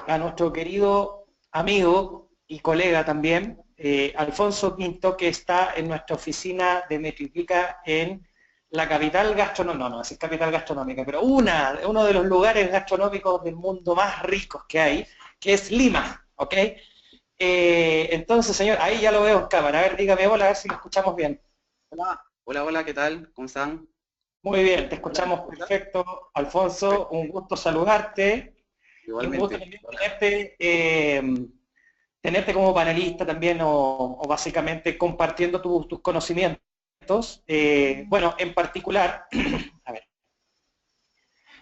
a nuestro querido amigo y colega también, Alfonso Quinto, que está en nuestra oficina de Metriplica en la capital gastronómica, no es capital gastronómica, pero uno de los lugares gastronómicos del mundo más ricos que hay, que es Lima, ¿ok? Entonces, señor, ahí ya lo veo en cámara. A ver, dígame hola, a ver si lo escuchamos bien. Hola, hola, hola, ¿qué tal? ¿Cómo están? Muy bien, te Hola, ¿me escuchamos escuchas? perfecto, Alfonso. Perfecto, Un gusto saludarte y un gusto igualmente. también tenerte como panelista también o básicamente compartiendo tus conocimientos. Bueno, en particular, a ver,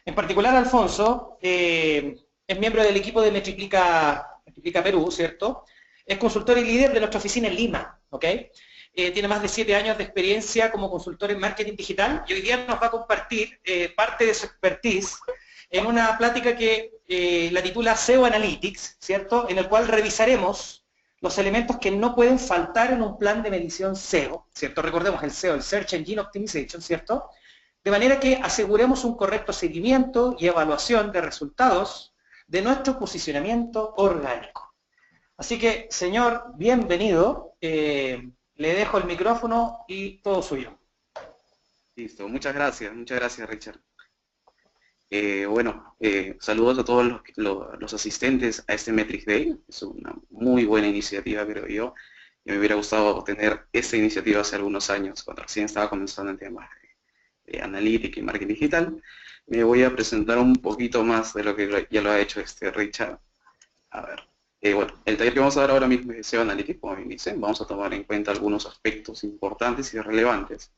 en particular Alfonso es miembro del equipo de Metriplica Perú, ¿cierto? Es consultor y líder de nuestra oficina en Lima, ¿ok? Tiene más de 7 años de experiencia como consultor en marketing digital y hoy día nos va a compartir parte de su expertise en una plática que la titula SEO Analytics, ¿cierto? En el cual revisaremos los elementos que no pueden faltar en un plan de medición SEO, ¿cierto? Recordemos el SEO, el Search Engine Optimization, ¿cierto? De manera que aseguremos un correcto seguimiento y evaluación de resultados de nuestro posicionamiento orgánico. Así que, señor, bienvenido. Le dejo el micrófono y todo suyo. Listo, muchas gracias, Richard. Saludos a todos los asistentes a este Metrics Day. Es una muy buena iniciativa, creo yo. Y me hubiera gustado tener esta iniciativa hace algunos años, cuando recién estaba comenzando en temas de analítica y marketing digital. Me voy a presentar un poquito más de lo que ya lo ha hecho este Richard. A ver, el taller que vamos a dar ahora mismo es SEO Analytics, como bien dicen. Vamos a tomar en cuenta algunos aspectos importantes y relevantes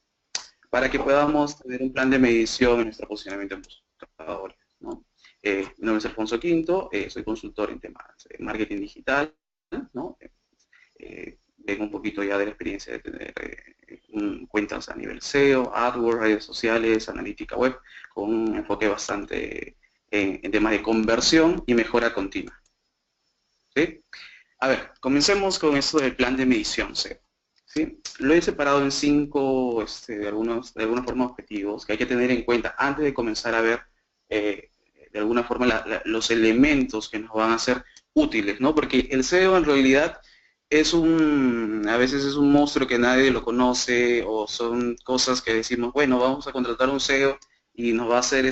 para que podamos tener un plan de medición en nuestro posicionamiento en buscadores, ¿no? Mi nombre es Alfonso Quinto, soy consultor en temas de marketing digital, ¿no? Vengo un poquito ya de la experiencia de tener cuentas a nivel SEO, AdWords, redes sociales, analítica web, con un enfoque bastante en temas de conversión y mejora continua. ¿Sí? A ver, comencemos con esto del plan de medición SEO. ¿Sí? Lo he separado en 5, de alguna forma, objetivos que hay que tener en cuenta antes de comenzar a ver, de alguna forma, los elementos que nos van a ser útiles, ¿no? Porque el SEO en realidad a veces es un monstruo que nadie lo conoce, o son cosas que decimos, bueno, vamos a contratar un SEO y nos va a hacer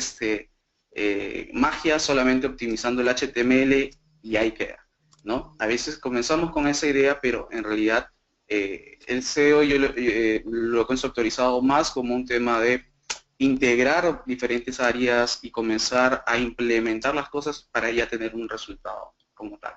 magia solamente optimizando el HTML y ahí queda, ¿no? A veces comenzamos con esa idea, pero en realidad el SEO yo lo he conceptualizado más como un tema de integrar diferentes áreas y comenzar a implementar las cosas para ya tener un resultado como tal,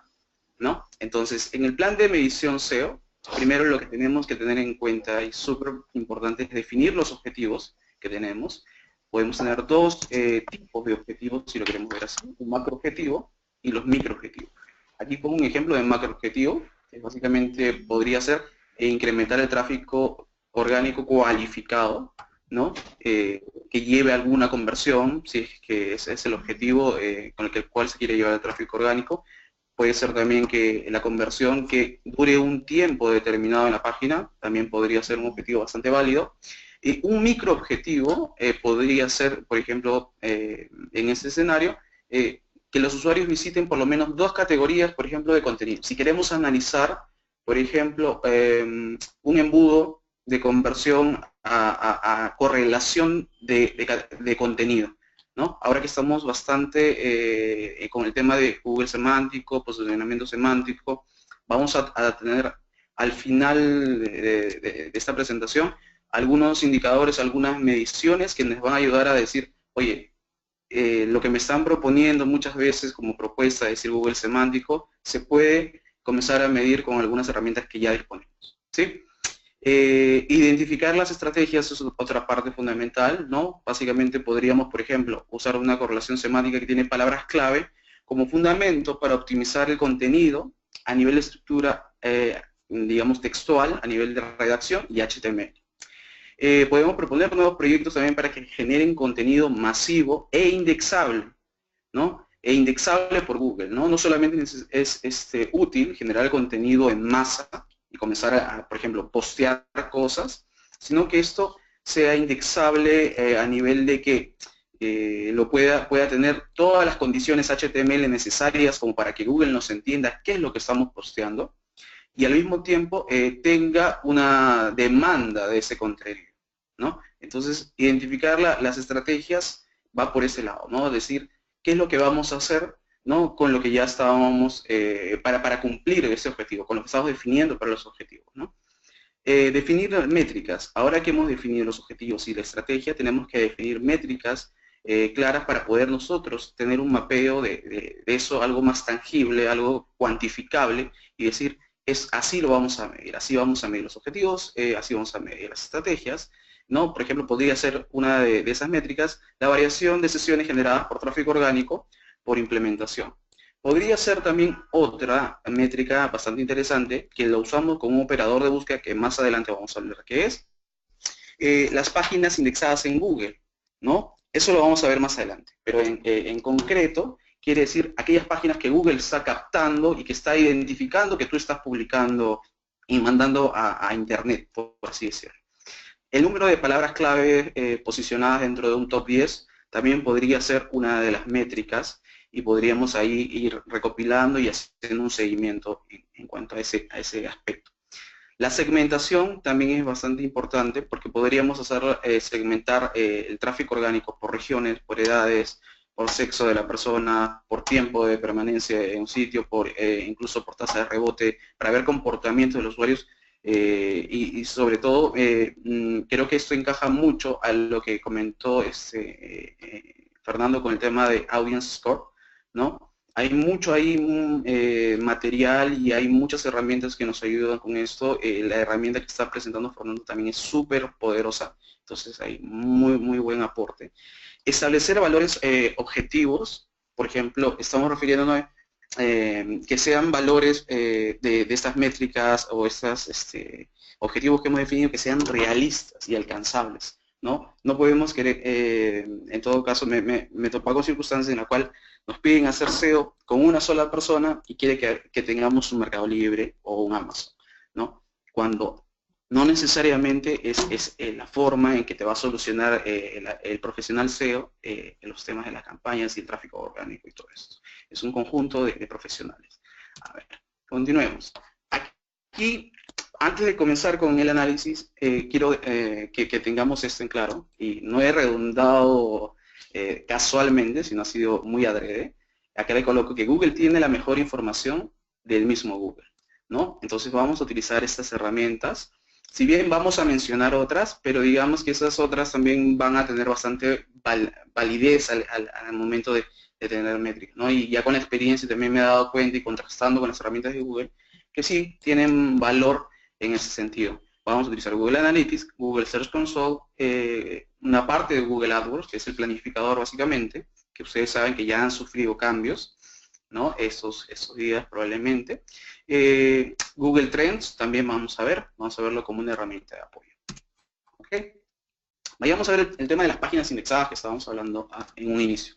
¿no? Entonces, en el plan de medición SEO, primero lo que tenemos que tener en cuenta y súper importante es definir los objetivos que tenemos. Podemos tener dos tipos de objetivos, si lo queremos ver así, un macro objetivo y los micro objetivos. Aquí pongo un ejemplo de macro objetivo, que básicamente podría ser incrementar el tráfico orgánico cualificado, ¿no? Que lleve alguna conversión, si es que ese es el objetivo con el cual se quiere llevar el tráfico orgánico. Puede ser también que la conversión que dure un tiempo determinado en la página, también podría ser un objetivo bastante válido. Y un micro objetivo podría ser, por ejemplo, en este escenario, que los usuarios visiten por lo menos 2 categorías, por ejemplo, de contenido. Si queremos analizar, por ejemplo, un embudo de conversión a correlación de contenido, ¿no? Ahora que estamos bastante con el tema de Google semántico, posicionamiento semántico, vamos a tener al final de esta presentación algunos indicadores, algunas mediciones que nos van a ayudar a decir, oye, lo que me están proponiendo muchas veces como propuesta de decir Google semántico, se puede comenzar a medir con algunas herramientas que ya disponemos, ¿sí? Identificar las estrategias es otra parte fundamental, ¿no? Básicamente podríamos, por ejemplo, usar una correlación semántica que tiene palabras clave como fundamento para optimizar el contenido a nivel de estructura, digamos, textual, a nivel de redacción y HTML. Podemos proponer nuevos proyectos también para que generen contenido masivo e indexable, ¿no? E indexable por Google, ¿no? No solamente es útil generar contenido en masa y comenzar por ejemplo, postear cosas, sino que esto sea indexable a nivel de que pueda tener todas las condiciones HTML necesarias como para que Google nos entienda qué es lo que estamos posteando y al mismo tiempo tenga una demanda de ese contenido, ¿no? Entonces, identificar las estrategias va por ese lado, ¿no? Decir qué es lo que vamos a hacer, ¿no? Con lo que ya estábamos, para cumplir ese objetivo, con lo que estamos definiendo para los objetivos, ¿no? Definir métricas. Ahora que hemos definido los objetivos y la estrategia, tenemos que definir métricas claras para poder nosotros tener un mapeo de eso, algo más tangible, algo cuantificable y decir, así lo vamos a medir, así vamos a medir los objetivos, así vamos a medir las estrategias, ¿no? Por ejemplo, podría ser una de esas métricas la variación de sesiones generadas por tráfico orgánico por implementación. Podría ser también otra métrica bastante interesante que lo usamos como un operador de búsqueda que más adelante vamos a hablar, que es las páginas indexadas en Google, ¿no? Eso lo vamos a ver más adelante, pero en concreto quiere decir aquellas páginas que Google está captando y que está identificando que tú estás publicando y mandando a Internet, por así decirlo. El número de palabras clave posicionadas dentro de un top 10 también podría ser una de las métricas y podríamos ahí ir recopilando y haciendo un seguimiento en cuanto a ese aspecto. La segmentación también es bastante importante porque podríamos segmentar el tráfico orgánico por regiones, por edades, por sexo de la persona, por tiempo de permanencia en un sitio, incluso por tasa de rebote, para ver comportamiento de los usuarios y sobre todo creo que esto encaja mucho a lo que comentó Fernando con el tema de Audience Score, ¿no? Hay mucho ahí material y hay muchas herramientas que nos ayudan con esto. La herramienta que está presentando Fernando también es súper poderosa, entonces hay muy buen aporte. Establecer valores objetivos, por ejemplo, estamos refiriéndonos que sean valores de estas métricas o estos objetivos que hemos definido que sean realistas y alcanzables, ¿no? No podemos querer, en todo caso, me topa con circunstancias en las cuales nos piden hacer SEO con una sola persona y quiere que tengamos un Mercado Libre o un Amazon, ¿no? Cuando no necesariamente es la forma en que te va a solucionar el profesional SEO los temas de las campañas y el tráfico orgánico y todo esto. Es un conjunto de profesionales. A ver, continuemos. Aquí, antes de comenzar con el análisis, quiero que tengamos esto en claro, y no he redundado casualmente, sino ha sido muy adrede. Acá le coloco que Google tiene la mejor información del mismo Google, ¿no? Entonces vamos a utilizar estas herramientas. Si bien vamos a mencionar otras, pero digamos que esas otras también van a tener bastante validez al momento de tener métricas, ¿no? Y ya con la experiencia también me he dado cuenta y contrastando con las herramientas de Google, que sí tienen valor en ese sentido. Vamos a utilizar Google Analytics, Google Search Console, una parte de Google AdWords, que es el planificador básicamente, que ustedes saben que ya han sufrido cambios, ¿no? Estos días probablemente. Google Trends también vamos a verlo como una herramienta de apoyo. ¿Okay? Vayamos a ver el tema de las páginas indexadas que estábamos hablando en un inicio.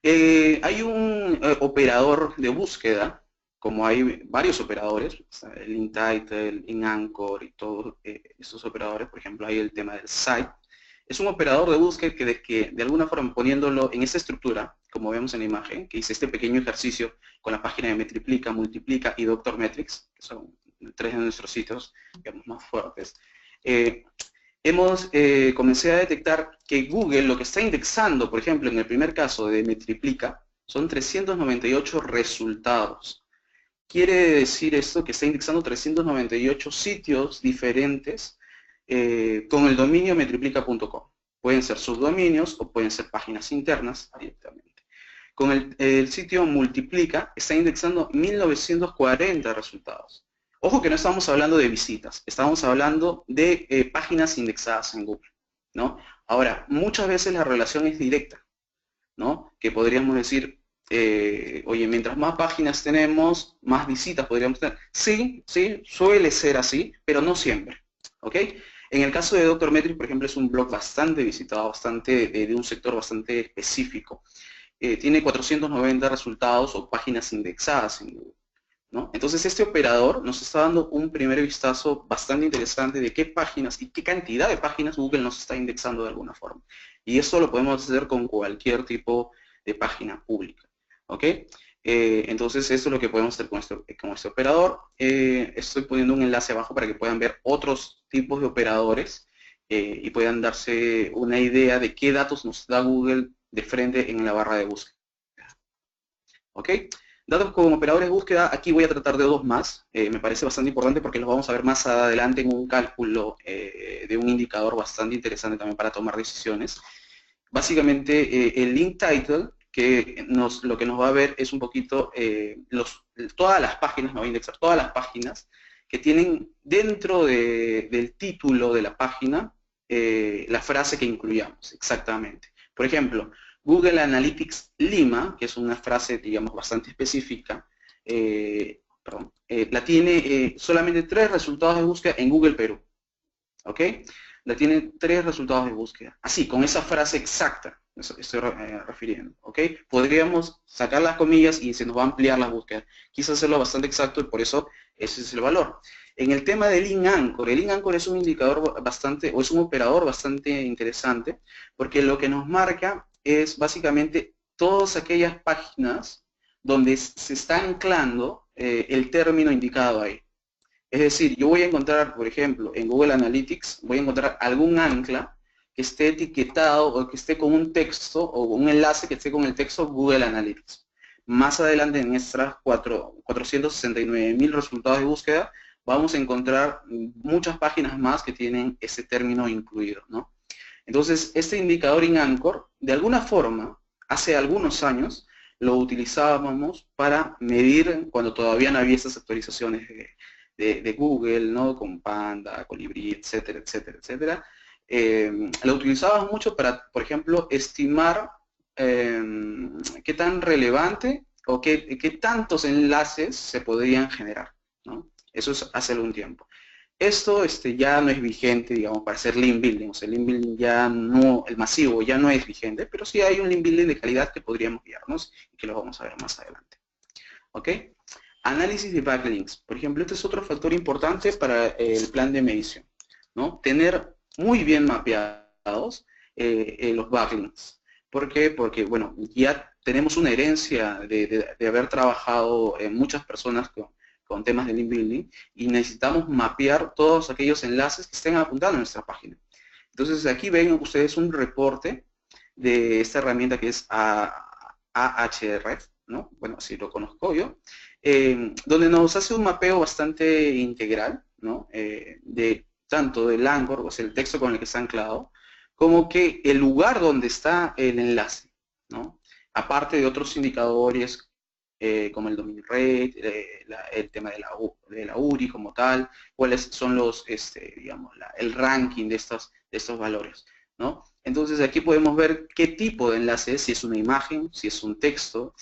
Hay un operador de búsqueda, como hay varios operadores, el InTitle, InAnchor y todos estos operadores, por ejemplo, hay el tema del site. Es un operador de búsqueda que de alguna forma poniéndolo en esta estructura, como vemos en la imagen, que hice este pequeño ejercicio con la página de Metriplica, Multiplica y Doctor Metrics, que son tres de nuestros sitios, digamos, más fuertes. Comencé a detectar que Google lo que está indexando, por ejemplo, en el primer caso de Metriplica, son 398 resultados. Quiere decir esto que está indexando 398 sitios diferentes con el dominio metriplica.com. Pueden ser subdominios o pueden ser páginas internas directamente. Con el sitio Multiplica está indexando 1940 resultados. Ojo que no estamos hablando de visitas, estamos hablando de páginas indexadas en Google, ¿no? Ahora, muchas veces la relación es directa, ¿no? Que podríamos decir, oye, mientras más páginas tenemos, más visitas podríamos tener. Sí, suele ser así, pero no siempre, ¿ok? En el caso de Doctor Metrics, por ejemplo, es un blog bastante visitado, de un sector bastante específico. Tiene 490 resultados o páginas indexadas en Google, ¿no? Entonces este operador nos está dando un primer vistazo bastante interesante de qué páginas y qué cantidad de páginas Google nos está indexando de alguna forma. Y esto lo podemos hacer con cualquier tipo de página pública, ¿ok? Entonces esto es lo que podemos hacer con este operador. Estoy poniendo un enlace abajo para que puedan ver otros tipos de operadores y puedan darse una idea de qué datos nos da Google de frente en la barra de búsqueda. ¿Ok? Datos con operadores de búsqueda, aquí voy a tratar de dos más. Me parece bastante importante porque los vamos a ver más adelante en un cálculo de un indicador bastante interesante también para tomar decisiones. Básicamente, el link title, que lo que nos va a ver es un poquito, todas las páginas, me voy a indexar todas las páginas que tienen dentro del título de la página la frase que incluyamos, exactamente. Por ejemplo, Google Analytics Lima, que es una frase, digamos, bastante específica, la tiene solamente 3 resultados de búsqueda en Google Perú. ¿Ok? La tiene 3 resultados de búsqueda. Así, con esa frase exacta, eso estoy refiriendo. ¿Ok? Podríamos sacar las comillas y se nos va a ampliar la búsqueda. Quise hacerlo bastante exacto y por eso ese es el valor. En el tema del Link Anchor, el Link Anchor es un indicador bastante, o es un operador bastante interesante, porque lo que nos marca es básicamente todas aquellas páginas donde se está anclando el término indicado ahí. Es decir, yo voy a encontrar, por ejemplo, en Google Analytics, voy a encontrar algún ancla que esté etiquetado o que esté con un texto o un enlace que esté con el texto Google Analytics. Más adelante en nuestras 469.000 resultados de búsqueda, vamos a encontrar muchas páginas más que tienen ese término incluido, ¿no? Entonces, este indicador in Anchor, de alguna forma, hace algunos años, lo utilizábamos para medir cuando todavía no había estas actualizaciones de Google, ¿no? Con Panda, Colibrí, etcétera, etcétera, etcétera. Lo utilizábamos mucho para, por ejemplo, estimar qué tan relevante o qué tantos enlaces se podrían generar, ¿no? Eso es hace algún tiempo. Esto ya no es vigente, digamos, para hacer link building. O sea, el link building ya no, el masivo ya no es vigente, pero sí hay un link building de calidad que podríamos guiarnos y que lo vamos a ver más adelante. ¿Ok? Análisis de backlinks. Por ejemplo, este es otro factor importante para el plan de medición, ¿no? Tener muy bien mapeados los backlinks. ¿Por qué? Porque, bueno, ya tenemos una herencia de haber trabajado muchas personas con temas de link building y necesitamos mapear todos aquellos enlaces que estén apuntando en nuestra página. Entonces, aquí ven ustedes un reporte de esta herramienta que es Ahref, ¿no? Bueno, así lo conozco yo, donde nos hace un mapeo bastante integral, ¿no? De tanto del Anchor, o sea, el texto con el que está anclado, como que el lugar donde está el enlace, ¿no? Aparte de otros indicadores como el domain rate, el tema de la URI como tal, cuáles son los, digamos, el ranking de estos valores, ¿no? Entonces aquí podemos ver qué tipo de enlace es, si es una imagen, si es un texto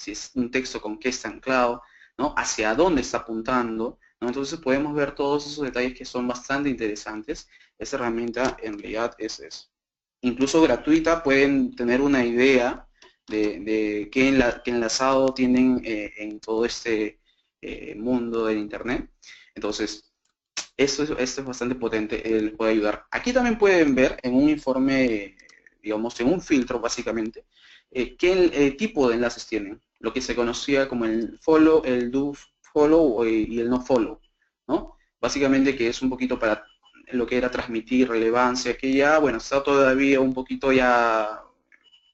con qué está anclado, ¿no? Hacia dónde está apuntando, ¿no? Entonces podemos ver todos esos detalles que son bastante interesantes. Esta herramienta en realidad es incluso gratuita, pueden tener una idea de qué enlazado tienen en todo este mundo del Internet. Entonces, esto es bastante potente, les puede ayudar. Aquí también pueden ver en un informe, digamos, en un filtro básicamente, qué tipo de enlaces tienen. Lo que se conocía como el follow, el do follow y el no follow, ¿no? Básicamente que es un poquito para lo que era transmitir relevancia, que ya, bueno, está todavía un poquito ya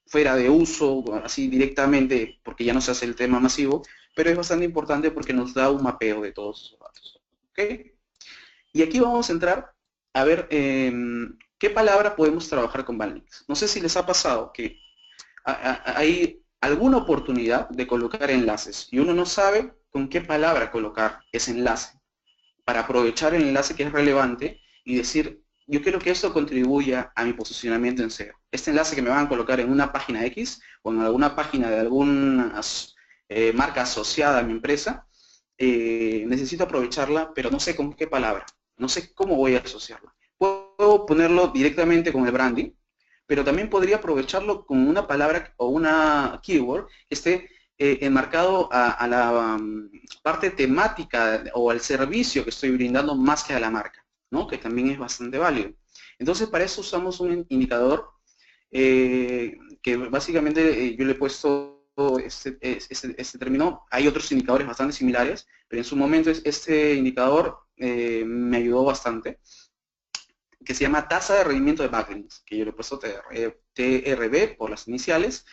fuera de uso, así directamente, porque ya no se hace el tema masivo, pero es bastante importante porque nos da un mapeo de todos esos datos. ¿Ok? Y aquí vamos a entrar a ver qué palabra podemos trabajar con backlinks. No sé si les ha pasado que hay alguna oportunidad de colocar enlaces y uno no sabe con qué palabra colocar ese enlace para aprovechar el enlace que es relevante y decir, yo quiero que esto contribuya a mi posicionamiento en SEO. Este enlace que me van a colocar en una página X o en alguna página de alguna marca asociada a mi empresa, necesito aprovecharla, pero no sé con qué palabra, no sé cómo voy a asociarla. Puedo ponerlo directamente con el branding, pero también podría aprovecharlo con una palabra o una keyword que esté enmarcado a la parte temática o al servicio que estoy brindando más que a la marca, ¿no? Que también es bastante válido. Entonces, para eso usamos un indicador que básicamente yo le he puesto este término. Hay otros indicadores bastante similares, pero en su momento este indicador me ayudó bastante, que se llama tasa de rendimiento de backlinks, que yo le he puesto TRB por las iniciales,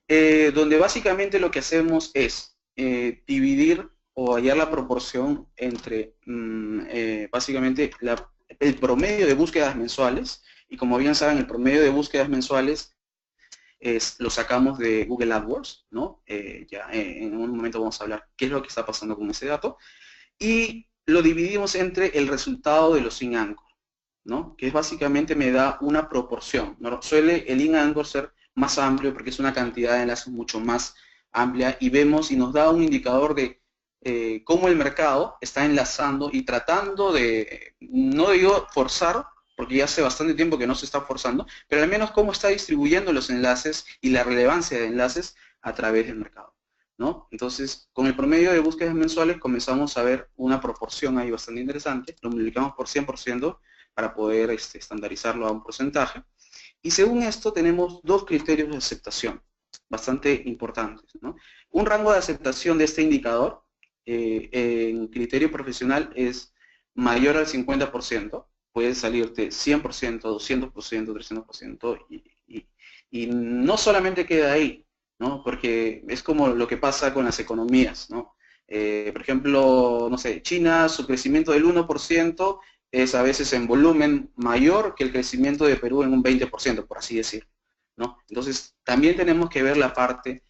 donde básicamente lo que hacemos es dividir o hallar la proporción entre básicamente el promedio de búsquedas mensuales, y como bien saben, el promedio de búsquedas mensuales lo sacamos de Google AdWords, ¿no? En un momento vamos a hablar qué es lo que está pasando con ese dato, y lo dividimos entre el resultado de los in-anchor, ¿no? Que es básicamente me da una proporción, ¿no? Suele el in-anchor ser más amplio porque es una cantidad de enlaces mucho más amplia, y vemos y nos da un indicador de cómo el mercado está enlazando y tratando de, no digo forzar, porque ya hace bastante tiempo que no se está forzando, pero al menos cómo está distribuyendo los enlaces y la relevancia de enlaces a través del mercado, ¿no? Entonces, con el promedio de búsquedas mensuales comenzamos a ver una proporción ahí bastante interesante, lo multiplicamos por 100% para poder estandarizarlo a un porcentaje. Y según esto tenemos dos criterios de aceptación bastante importantes, ¿no? Un rango de aceptación de este indicador en criterio profesional es mayor al 50%, puede salirte 100%, 200%, 300%, y no solamente queda ahí, ¿no? Porque es como lo que pasa con las economías, ¿no? Por ejemplo, no sé, China, su crecimiento del 1% es a veces en volumen mayor que el crecimiento de Perú en un 20%, por así decirlo, ¿no? Entonces, también tenemos que ver la parte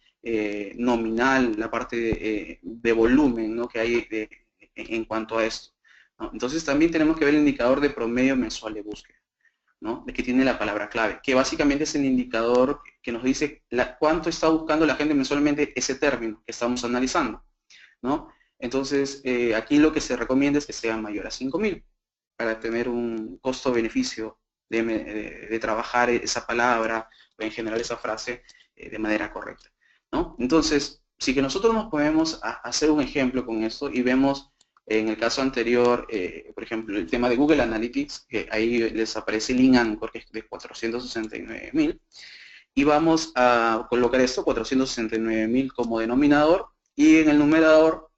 nominal, la parte de volumen, ¿no? Que hay en cuanto a esto, ¿no? Entonces, también tenemos que ver el indicador de promedio mensual de búsqueda, ¿no? De que tiene la palabra clave, que básicamente es el indicador que nos dice cuánto está buscando la gente mensualmente ese término que estamos analizando, ¿no? Entonces, aquí lo que se recomienda es que sea mayor a 5.000 para tener un costo-beneficio de trabajar esa palabra o en general esa frase de manera correcta, ¿no? Entonces, si que nosotros nos podemos hacer un ejemplo con esto y vemos en el caso anterior, por ejemplo, el tema de Google Analytics, que ahí les aparece el in-anchor, que es de 469.000, y vamos a colocar esto, 469.000 como denominador, y en el numerador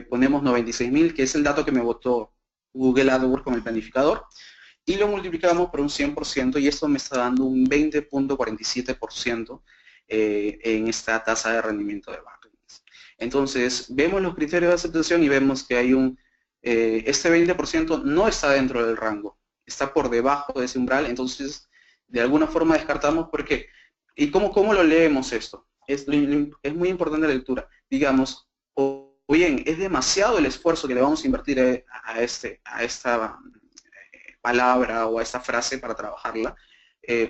ponemos 96.000, que es el dato que me botó Google AdWords con el planificador, y lo multiplicamos por un 100%, y esto me está dando un 20.47% en esta tasa de rendimiento de backlinks. Entonces, vemos los criterios de aceptación y vemos que hay este 20% no está dentro del rango, está por debajo de ese umbral. Entonces, de alguna forma descartamos porque, ¿y cómo lo leemos esto? Es muy importante la lectura. Digamos, o bien, es demasiado el esfuerzo que le vamos a invertir a esta palabra o a esta frase para trabajarla,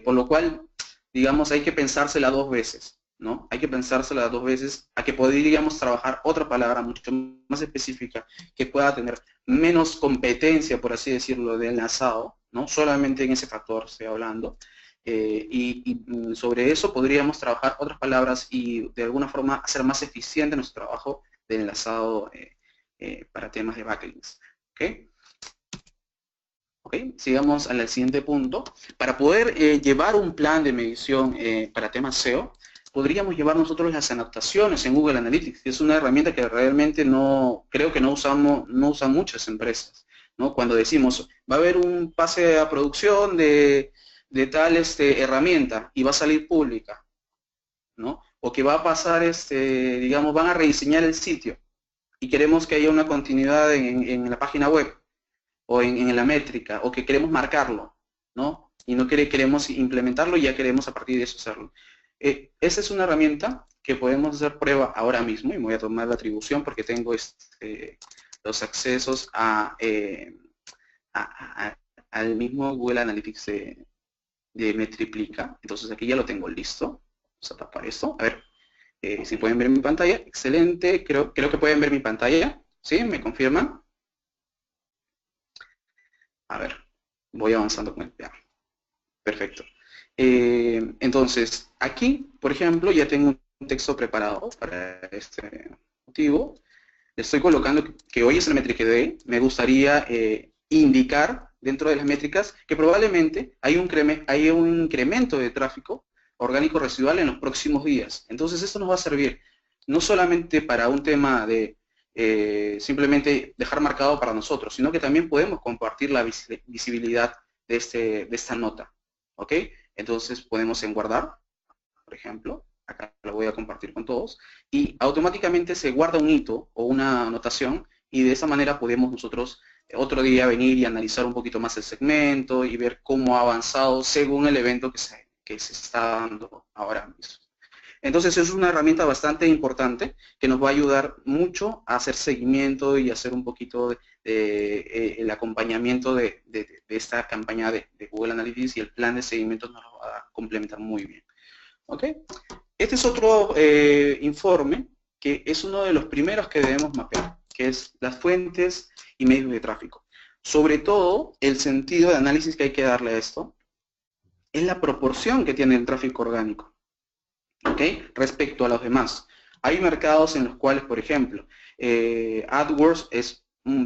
por lo cual, digamos, hay que pensársela dos veces, ¿no? Hay que pensársela dos veces a que podríamos trabajar otra palabra mucho más específica que pueda tener menos competencia, por así decirlo, de enlazado, ¿no? Solamente en ese factor estoy hablando. Y sobre eso podríamos trabajar otras palabras y de alguna forma hacer más eficiente nuestro trabajo de enlazado para temas de backlinks. ¿Okay? ¿Ok? Sigamos al siguiente punto. Para poder llevar un plan de medición para temas SEO, podríamos llevar nosotros las anotaciones en Google Analytics, que es una herramienta que realmente creo que no usan muchas empresas, ¿no? Cuando decimos, va a haber un pase a producción de tal herramienta y va a salir pública, ¿no? O que va a pasar, digamos, van a rediseñar el sitio y queremos que haya una continuidad en la página web o en la métrica, o que queremos marcarlo, ¿no? Y no queremos implementarlo y ya queremos a partir de eso hacerlo. Esa es una herramienta que podemos hacer prueba ahora mismo, y me voy a tomar la atribución porque tengo los accesos al mismo Google Analytics de Metriplica. Entonces aquí ya lo tengo listo. Vamos a tapar esto. A ver si pueden ver mi pantalla. Excelente. Creo que pueden ver mi pantalla. ¿Sí? ¿Me confirman? A ver, voy avanzando con el plan. Perfecto. Entonces, aquí, por ejemplo, ya tengo texto preparado para este motivo. Le estoy colocando que hoy es el métrica day. Me gustaría indicar dentro de las métricas que probablemente hay un incremento de tráfico orgánico residual en los próximos días. Entonces esto nos va a servir no solamente para un tema de simplemente dejar marcado para nosotros, sino que también podemos compartir la visibilidad de esta nota. ¿Ok? Entonces podemos en guardar, por ejemplo, acá lo voy a compartir con todos, y automáticamente se guarda un hito o una anotación y de esa manera podemos nosotros otro día venir y analizar un poquito más el segmento y ver cómo ha avanzado según el evento que se está dando ahora mismo. Entonces es una herramienta bastante importante que nos va a ayudar mucho a hacer seguimiento y hacer un poquito el acompañamiento de esta campaña de Google Analytics, y el plan de seguimiento nos lo va a complementar muy bien. ¿Ok? Este es otro informe que es uno de los primeros que debemos mapear, que es las fuentes y medios de tráfico. Sobre todo, el sentido de análisis que hay que darle a esto es la proporción que tiene el tráfico orgánico, ¿ok? Respecto a los demás. Hay mercados en los cuales, por ejemplo, AdWords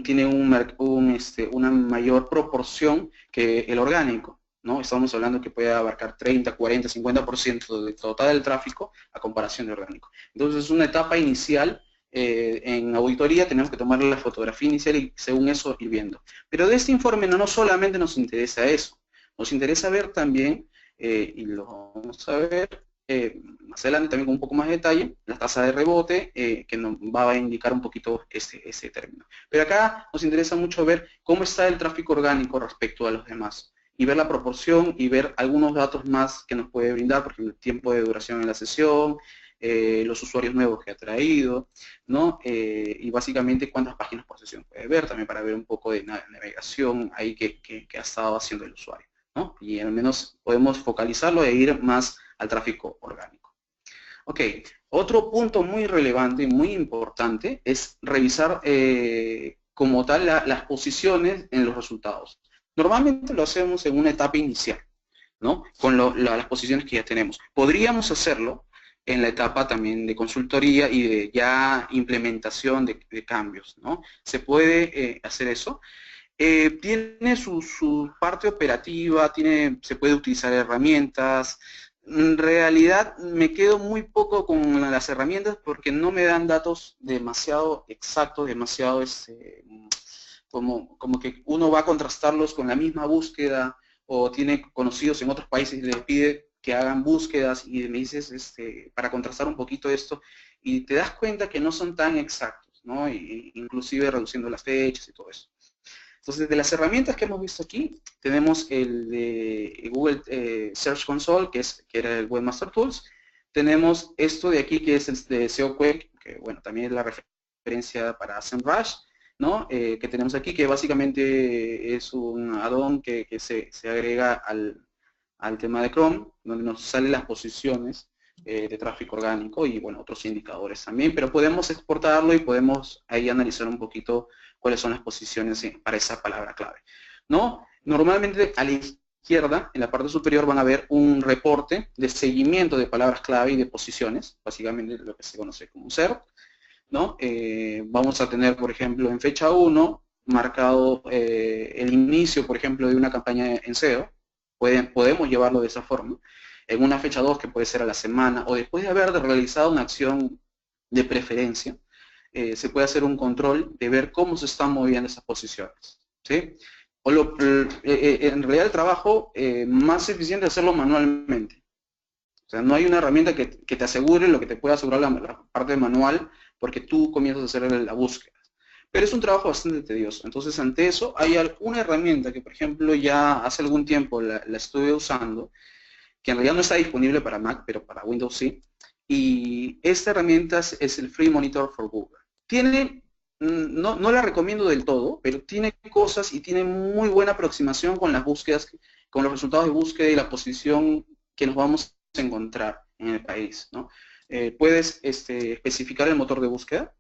tiene una mayor proporción que el orgánico, ¿no? Estamos hablando que puede abarcar 30, 40, 50% del total del tráfico a comparación de orgánico. Entonces, es una etapa inicial. En auditoría tenemos que tomarle la fotografía inicial y según eso ir viendo. Pero de este informe no solamente nos interesa eso, nos interesa ver también, y lo vamos a ver más adelante también con un poco más de detalle, la tasa de rebote, que nos va a indicar un poquito ese término. Pero acá nos interesa mucho ver cómo está el tráfico orgánico respecto a los demás, y ver la proporción y ver algunos datos más que nos puede brindar, por ejemplo, el tiempo de duración en la sesión, los usuarios nuevos que ha traído, ¿no? Y básicamente cuántas páginas por sesión puede ver, también para ver un poco de navegación ahí que ha estado haciendo el usuario, ¿no? Y al menos podemos focalizarlo e ir más al tráfico orgánico. Ok, otro punto muy relevante y muy importante es revisar como tal las posiciones en los resultados. Normalmente lo hacemos en una etapa inicial, ¿no? Con las posiciones que ya tenemos. Podríamos hacerlo en la etapa también de consultoría y de ya implementación de cambios, ¿no? Se puede hacer eso. Tiene su parte operativa, se puede utilizar herramientas. En realidad me quedo muy poco con las herramientas porque no me dan datos demasiado exactos, demasiado como que uno va a contrastarlos con la misma búsqueda, o tiene conocidos en otros países y les pide que hagan búsquedas y me dices para contrastar un poquito esto, y te das cuenta que no son tan exactos, ¿no? Inclusive reduciendo las fechas y todo eso. Entonces, de las herramientas que hemos visto aquí, tenemos el de Google Search Console, que era el Webmaster Tools. Tenemos esto de aquí, que es el de SEO Quick, que bueno, también es la referencia para SEMrush, ¿no? Que tenemos aquí, que básicamente es un add-on que se agrega al tema de Chrome, donde nos salen las posiciones de tráfico orgánico y bueno, otros indicadores también, pero podemos exportarlo y podemos ahí analizar un poquito cuáles son las posiciones para esa palabra clave, ¿no? Normalmente a la izquierda, en la parte superior, van a ver un reporte de seguimiento de palabras clave y de posiciones, básicamente lo que se conoce como SERP, ¿no? Vamos a tener, por ejemplo, en fecha 1, marcado el inicio, por ejemplo, de una campaña en SEO. Podemos llevarlo de esa forma. En una fecha 2, que puede ser a la semana, o después de haber realizado una acción de preferencia, se puede hacer un control de ver cómo se están moviendo esas posiciones, ¿sí? En realidad el trabajo más eficiente es hacerlo manualmente. O sea, no hay una herramienta que te asegure lo que te puede asegurar la parte manual, porque tú comienzas a hacer la búsqueda. Pero es un trabajo bastante tedioso. Entonces, ante eso, hay alguna herramienta que, por ejemplo, ya hace algún tiempo la estuve usando, que en realidad no está disponible para Mac, pero para Windows sí. Y esta herramienta es el Free Monitor for Google. No la recomiendo del todo, pero tiene cosas y tiene muy buena aproximación con las búsquedas, con los resultados de búsqueda y la posición que nos vamos a encontrar en el país, ¿no? Puedes especificar el motor de búsqueda.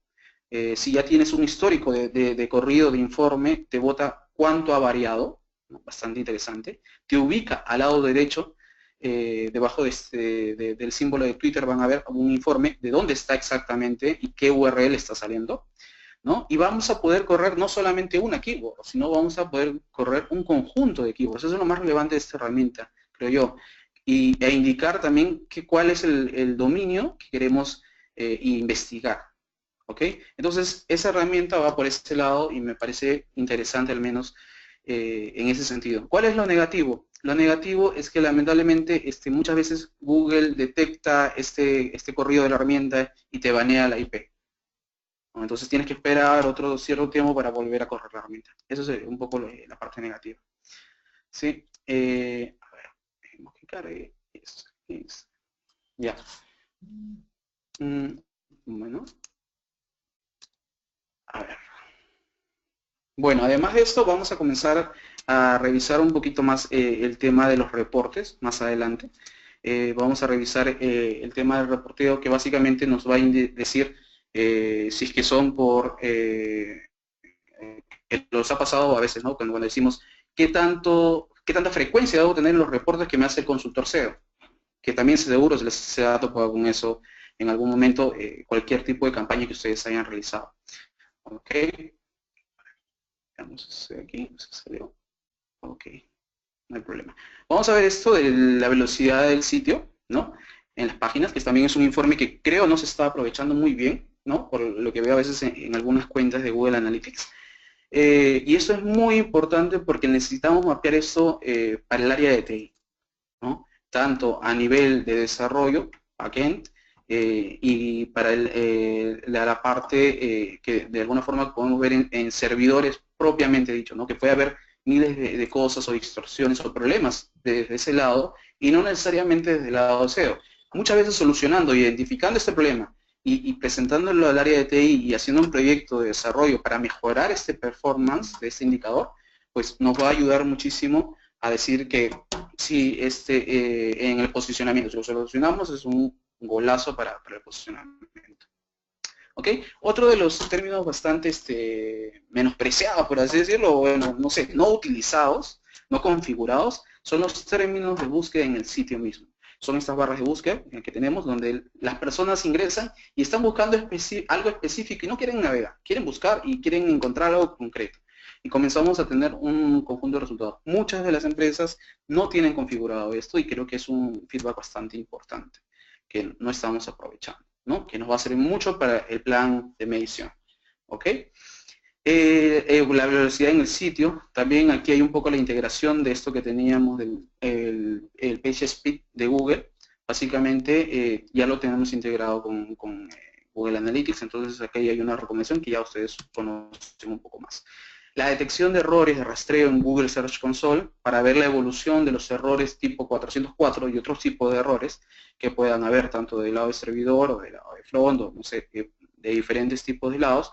Si ya tienes un histórico de corrido de informe, te bota cuánto ha variado, ¿no? Bastante interesante. Te ubica al lado derecho debajo del símbolo de Twitter van a ver un informe de dónde está exactamente y qué URL está saliendo, ¿no? Y vamos a poder correr no solamente una keyword, sino vamos a poder correr un conjunto de keywords. Eso es lo más relevante de esta herramienta, creo yo. E indicar también cuál es el dominio que queremos investigar. ¿Ok? Entonces, esa herramienta va por ese lado y me parece interesante al menos en ese sentido. ¿Cuál es lo negativo? Lo negativo es que lamentablemente muchas veces Google detecta este corrido de la herramienta y te banea la IP. ¿No? Entonces tienes que esperar otro cierto tiempo para volver a correr la herramienta. Eso es un poco la parte negativa. ¿Sí? A ver, dejemos que cargue. Ya. Bueno. A ver. Bueno, además de esto, vamos a comenzar a revisar un poquito más el tema de los reportes más adelante. Vamos a revisar el tema del reporteo que básicamente nos va a decir si es que son por... nos ha pasado a veces, ¿no? Cuando decimos qué tanta frecuencia debo tener en los reportes que me hace el consultor SEO, que también seguro se ha topado con eso en algún momento, cualquier tipo de campaña que ustedes hayan realizado. ¿Ok? Veamos aquí, se salió. Ok, no hay problema. Vamos a ver esto de la velocidad del sitio, ¿no? En las páginas, que también es un informe que creo no se está aprovechando muy bien, ¿no? Por lo que veo a veces en algunas cuentas de Google Analytics. Y eso es muy importante porque necesitamos mapear esto para el área de TI, ¿no? Tanto a nivel de desarrollo, backend, y para la parte que de alguna forma podemos ver en servidores propiamente dicho, ¿no? Que puede haber miles de cosas o distorsiones o problemas desde ese lado y no necesariamente desde el lado de SEO. Muchas veces solucionando, identificando este problema y presentándolo al área de TI y haciendo un proyecto de desarrollo para mejorar este performance de este indicador, pues nos va a ayudar muchísimo a decir que sí, en el posicionamiento, si lo solucionamos, es un golazo para el posicionamiento. ¿Ok? Otro de los términos bastante menospreciados, por así decirlo, bueno, no sé, no utilizados, no configurados, son los términos de búsqueda en el sitio mismo. Son estas barras de búsqueda que tenemos donde las personas ingresan y están buscando algo específico y no quieren navegar, quieren buscar y quieren encontrar algo concreto. Y comenzamos a tener un conjunto de resultados. Muchas de las empresas no tienen configurado esto y creo que es un feedback bastante importante que no estamos aprovechando, ¿no? Que nos va a servir mucho para el plan de medición. ¿Ok? La velocidad en el sitio, también aquí hay un poco la integración de esto que teníamos del el PageSpeed de Google. Básicamente ya lo tenemos integrado con Google Analytics, entonces aquí hay una recomendación que ya ustedes conocen un poco más. La detección de errores de rastreo en Google Search Console para ver la evolución de los errores tipo 404 y otros tipos de errores que puedan haber tanto del lado del servidor o del lado de front o no sé, de diferentes tipos de lados.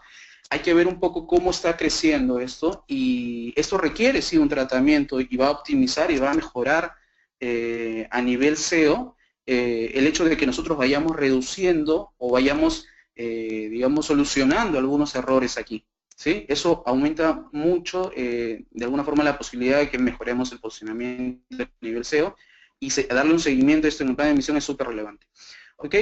Hay que ver un poco cómo está creciendo esto y esto requiere sí un tratamiento y va a optimizar y va a mejorar a nivel SEO el hecho de que nosotros vayamos reduciendo o vayamos digamos solucionando algunos errores aquí. ¿Sí? Eso aumenta mucho, de alguna forma, la posibilidad de que mejoremos el posicionamiento a nivel SEO y darle un seguimiento a esto en el plan de emisión es súper relevante. ¿Ok?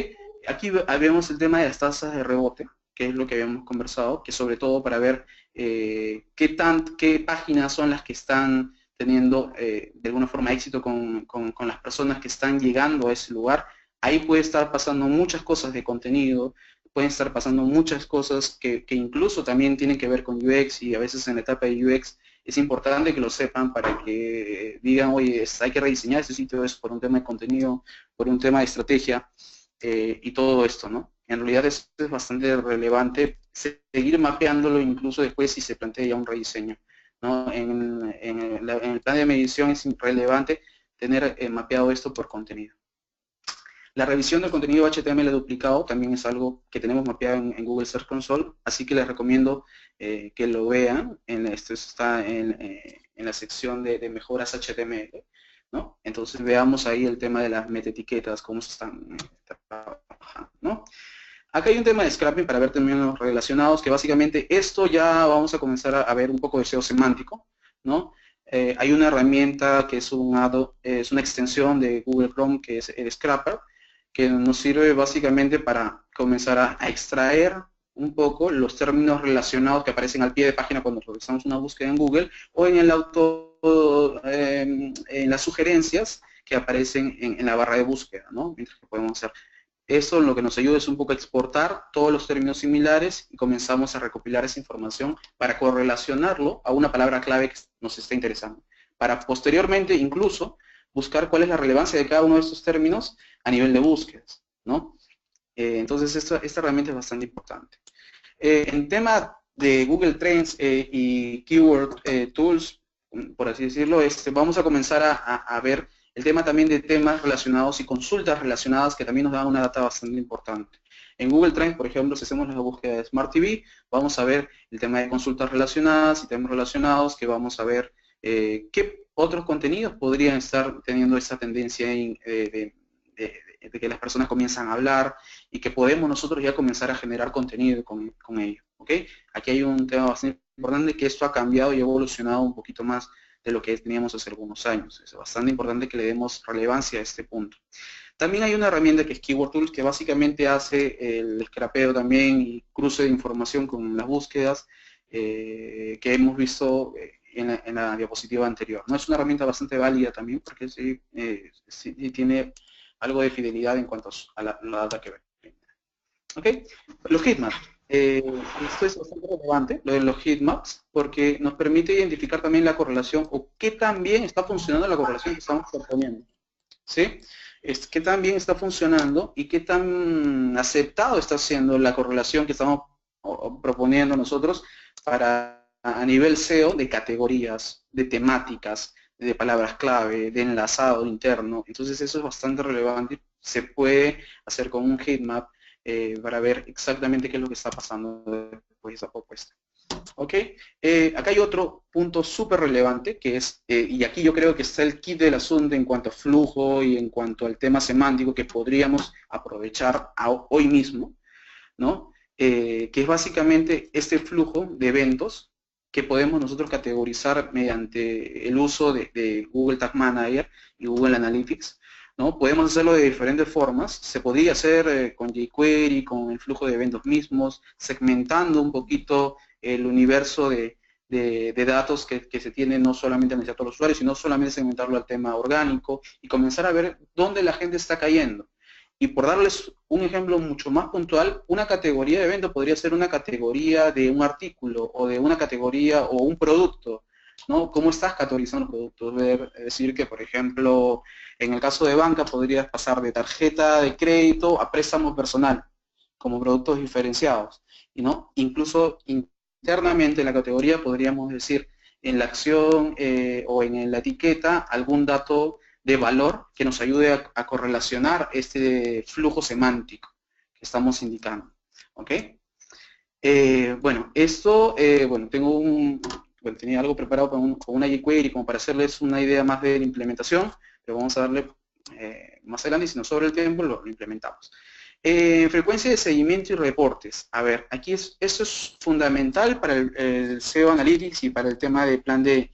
Aquí vemos el tema de las tasas de rebote, que es lo que habíamos conversado, que sobre todo para ver qué páginas son las que están teniendo de alguna forma éxito con las personas que están llegando a ese lugar. Ahí puede estar pasando muchas cosas de contenido, pueden estar pasando muchas cosas que incluso también tienen que ver con UX y a veces en la etapa de UX es importante que lo sepan para que digan, oye, hay que rediseñar este sitio, es por un tema de contenido, por un tema de estrategia y todo esto, ¿no? En realidad es bastante relevante seguir mapeándolo incluso después si se plantea ya un rediseño, ¿no? En el plan de medición es relevante tener mapeado esto por contenido. La revisión del contenido HTML duplicado también es algo que tenemos mapeado en Google Search Console, así que les recomiendo que lo vean. Esto está en la sección de mejoras HTML, ¿no? Entonces veamos ahí el tema de las metaetiquetas, cómo se están trabajando, ¿no? Acá hay un tema de scrapping para ver términos relacionados, que básicamente esto ya vamos a comenzar a ver un poco de SEO semántico, ¿no? hay una herramienta que es es una extensión de Google Chrome, que es el Scrapper, que nos sirve básicamente para comenzar a extraer un poco los términos relacionados que aparecen al pie de página cuando realizamos una búsqueda en Google, o en el en las sugerencias que aparecen en la barra de búsqueda, ¿no? Mientras que podemos hacer eso, lo que nos ayuda es un poco a exportar todos los términos similares y comenzamos a recopilar esa información para correlacionarlo a una palabra clave que nos está interesando. Para posteriormente, incluso, buscar cuál es la relevancia de cada uno de estos términos a nivel de búsquedas, ¿no? Entonces, esta herramienta es bastante importante. En tema de Google Trends y Keyword Tools, por así decirlo, vamos a comenzar a ver el tema también de temas relacionados y consultas relacionadas que también nos dan una data bastante importante. En Google Trends, por ejemplo, si hacemos la búsqueda de Smart TV, vamos a ver el tema de consultas relacionadas y temas relacionados, que vamos a ver qué otros contenidos podrían estar teniendo esa tendencia de que las personas comienzan a hablar y que podemos nosotros ya comenzar a generar contenido con ello. ¿Okay? Aquí hay un tema bastante importante, que esto ha cambiado y evolucionado un poquito más de lo que teníamos hace algunos años. Es bastante importante que le demos relevancia a este punto. También hay una herramienta que es Keyword Tools, que básicamente hace el scrapeo también y cruce de información con las búsquedas que hemos visto en la diapositiva anterior. ¿No? Es una herramienta bastante válida también, porque sí tiene algo de fidelidad en cuanto a la data que ve. ¿Okay? Los heatmaps. Esto es bastante relevante, lo de los heatmaps, porque nos permite identificar también la correlación o qué tan bien está funcionando la correlación que estamos proponiendo. ¿Sí? Qué tan bien está funcionando y qué tan aceptado está siendo la correlación que estamos proponiendo nosotros para a nivel SEO de categorías, de temáticas, de palabras clave, de enlazado interno. Entonces eso es bastante relevante. Se puede hacer con un heatmap para ver exactamente qué es lo que está pasando después de esa propuesta. ¿Ok? Acá hay otro punto súper relevante, que es, y aquí yo creo que está el kit del asunto en cuanto a flujo y en cuanto al tema semántico que podríamos aprovechar hoy mismo, ¿no? Que es básicamente este flujo de eventos que podemos nosotros categorizar mediante el uso de Google Tag Manager y Google Analytics, ¿no? Podemos hacerlo de diferentes formas. Se podría hacer con jQuery, con el flujo de eventos mismos, segmentando un poquito el universo de datos que se tiene, no solamente analizar a todos los usuarios, sino solamente segmentarlo al tema orgánico y comenzar a ver dónde la gente está cayendo. Y por darles un ejemplo mucho más puntual, una categoría de evento podría ser una categoría de un artículo o de una categoría o un producto, ¿no? ¿Cómo estás categorizando los productos? Decir que, por ejemplo, en el caso de banca podrías pasar de tarjeta de crédito a préstamo personal como productos diferenciados, ¿no? Incluso internamente en la categoría podríamos decir en la acción o en la etiqueta algún dato de valor que nos ayude a correlacionar este flujo semántico que estamos indicando. ¿Ok? Bueno, esto, tenía algo preparado con una jQuery como para hacerles una idea más de la implementación, pero vamos a darle más adelante y si nos sobra el tiempo lo implementamos. Frecuencia de seguimiento y reportes. A ver, aquí eso es fundamental para el SEO Analytics y para el tema de plan de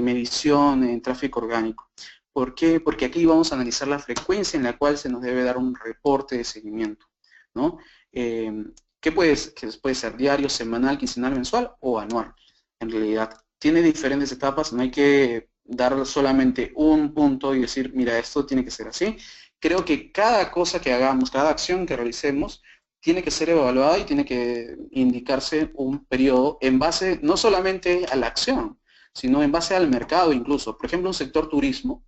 medición en tráfico orgánico. ¿Por qué? Porque aquí vamos a analizar la frecuencia en la cual se nos debe dar un reporte de seguimiento, ¿no? Que puede ser diario, semanal, quincenal, mensual o anual. En realidad, tiene diferentes etapas, no hay que dar solamente un punto y decir, mira, esto tiene que ser así. Creo que cada cosa que hagamos, cada acción que realicemos, tiene que ser evaluada y tiene que indicarse un periodo en base no solamente a la acción, sino en base al mercado incluso. Por ejemplo, un sector turismo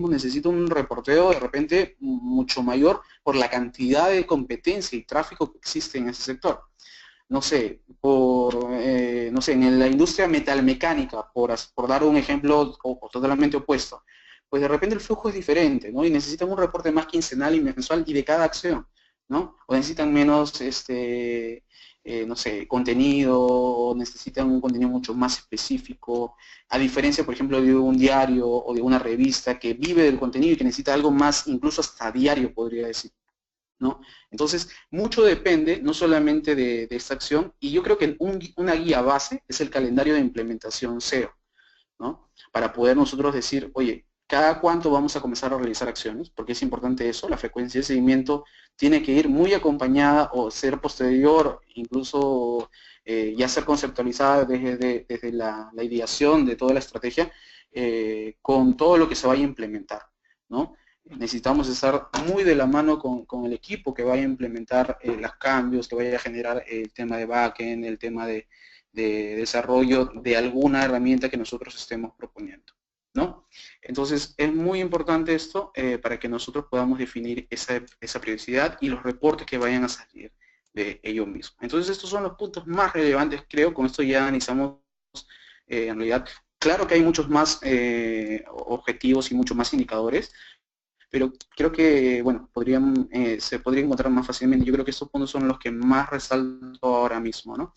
necesita un reporteo de repente mucho mayor por la cantidad de competencia y tráfico que existe en ese sector. No sé, no sé, en la industria metalmecánica, por dar un ejemplo totalmente opuesto, pues de repente el flujo es diferente, ¿no? Y necesitan un reporte más quincenal y mensual y de cada acción, ¿no? O necesitan menos, no sé, contenido, o necesitan un contenido mucho más específico, a diferencia, por ejemplo, de un diario o de una revista que vive del contenido y que necesita algo más, incluso hasta diario, podría decir, ¿no? Entonces, mucho depende, no solamente de esta acción, y yo creo que una guía base es el calendario de implementación SEO. ¿no? Para poder nosotros decir, oye, ¿cada cuánto vamos a comenzar a realizar acciones? Porque es importante eso, la frecuencia de seguimiento tiene que ir muy acompañada o ser posterior, incluso ya ser conceptualizada desde la ideación de toda la estrategia, con todo lo que se vaya a implementar, ¿no? Necesitamos estar muy de la mano con el equipo que vaya a implementar los cambios, que vaya a generar el tema de backend, el tema de desarrollo de alguna herramienta que nosotros estemos proponiendo, ¿no? Entonces, es muy importante esto para que nosotros podamos definir esa privacidad y los reportes que vayan a salir de ello mismo. Entonces, estos son los puntos más relevantes, creo. Con esto ya analizamos, en realidad, claro que hay muchos más objetivos y muchos más indicadores, pero creo que, bueno, se podría encontrar más fácilmente. Yo creo que estos puntos son los que más resalto ahora mismo, ¿no?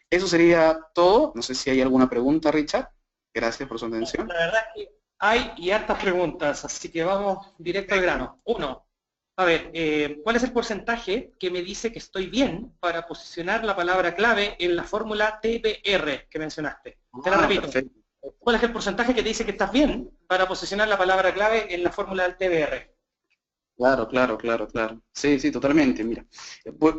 Eso sería todo. No sé si hay alguna pregunta, Richard. Gracias por su atención. La verdad es que hay y hartas preguntas, así que vamos directo al grano. Uno, a ver, ¿cuál es el porcentaje que me dice que estoy bien para posicionar la palabra clave en la fórmula TBR que mencionaste? Te la repito. Perfecto. ¿Cuál es el porcentaje que te dice que estás bien para posicionar la palabra clave en la fórmula del TBR? Claro, claro, claro, claro. Sí, sí, totalmente. Mira,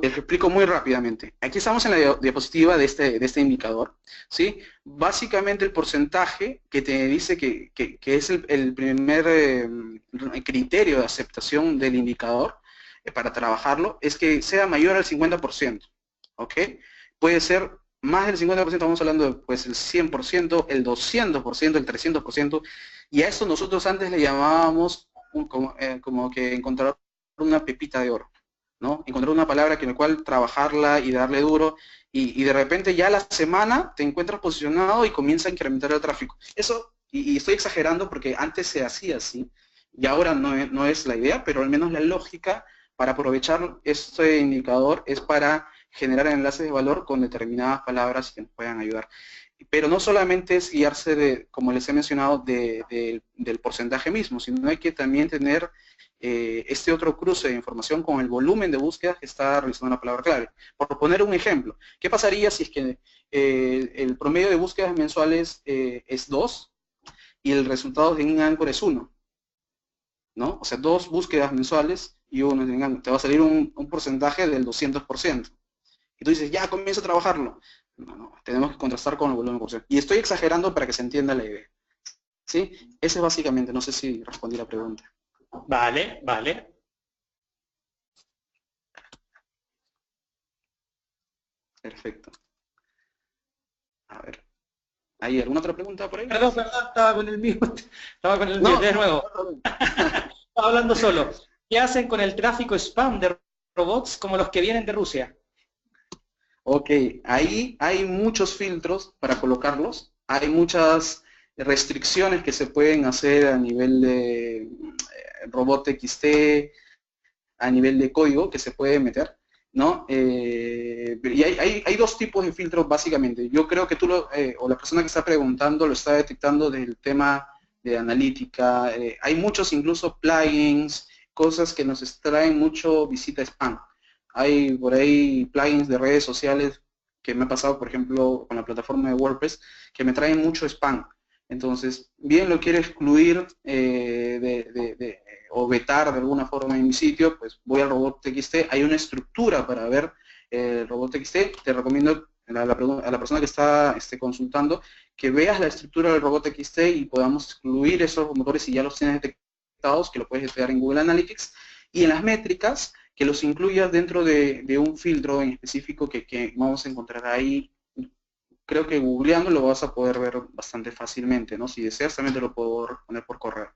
te explico muy rápidamente. Aquí estamos en la diapositiva de este indicador, ¿sí? Básicamente el porcentaje que te dice que es el primer criterio de aceptación del indicador para trabajarlo es que sea mayor al 50%, ¿ok? Puede ser más del 50%, estamos hablando de pues, el 100%, el 200%, el 300%, y a eso nosotros antes le llamábamos como que encontrar una pepita de oro, ¿no? Encontrar una palabra en la cual trabajarla y darle duro, y de repente ya a la semana te encuentras posicionado y comienza a incrementar el tráfico. Eso, y estoy exagerando porque antes se hacía así, y ahora no es la idea, pero al menos la lógica para aprovechar este indicador es para generar enlaces de valor con determinadas palabras que nos puedan ayudar. Pero no solamente es guiarse, como les he mencionado, del porcentaje mismo, sino hay que también tener este otro cruce de información con el volumen de búsqueda que está realizando la palabra clave. Por poner un ejemplo, ¿qué pasaría si es que el promedio de búsquedas mensuales es 2 y el resultado de un Anchor es 1? ¿No? O sea, 2 búsquedas mensuales y uno en Anchor. Te va a salir un porcentaje del 200%. Y tú dices, ya, comienzo a trabajarlo. No, tenemos que contrastar con el volumen de producción. Y estoy exagerando para que se entienda la idea. ¿Sí? Ese es básicamente, no sé si respondí la pregunta. Vale, vale. Perfecto. A ver. ¿Hay alguna otra pregunta por ahí? Perdón, estaba con el mío. Estaba con el mío, de nuevo. Estaba hablando solo. ¿Qué hacen con el tráfico spam de robots como los que vienen de Rusia? Ok, ahí hay muchos filtros para colocarlos. Hay muchas restricciones que se pueden hacer a nivel de robot.txt, a nivel de código que se puede meter, ¿no? Y hay dos tipos de filtros básicamente. Yo creo que o la persona que está preguntando lo está detectando desde el tema de analítica. Hay muchos incluso plugins, cosas que nos extraen mucho visita spam. Hay por ahí plugins de redes sociales que me ha pasado, por ejemplo, con la plataforma de WordPress, que me traen mucho spam. Entonces, bien lo quiero excluir o vetar de alguna forma en mi sitio, pues voy al robot.txt. Hay una estructura para ver el robot.txt. Te recomiendo a la persona que está consultando que veas la estructura del robot.txt y podamos excluir esos motores si ya los tienes detectados, que lo puedes detectar en Google Analytics. Y en las métricas, que los incluyas dentro de un filtro en específico que vamos a encontrar ahí. Creo que googleando lo vas a poder ver bastante fácilmente, ¿no? Si deseas también te lo puedo responder por correo.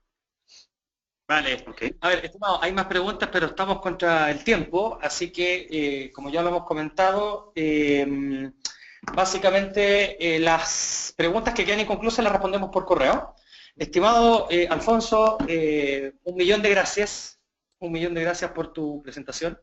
Vale. Okay. A ver, estimado, hay más preguntas, pero estamos contra el tiempo, así que, como ya lo hemos comentado, básicamente las preguntas que quedan inconclusas las respondemos por correo. Estimado Alfonso, un millón de gracias por tu presentación.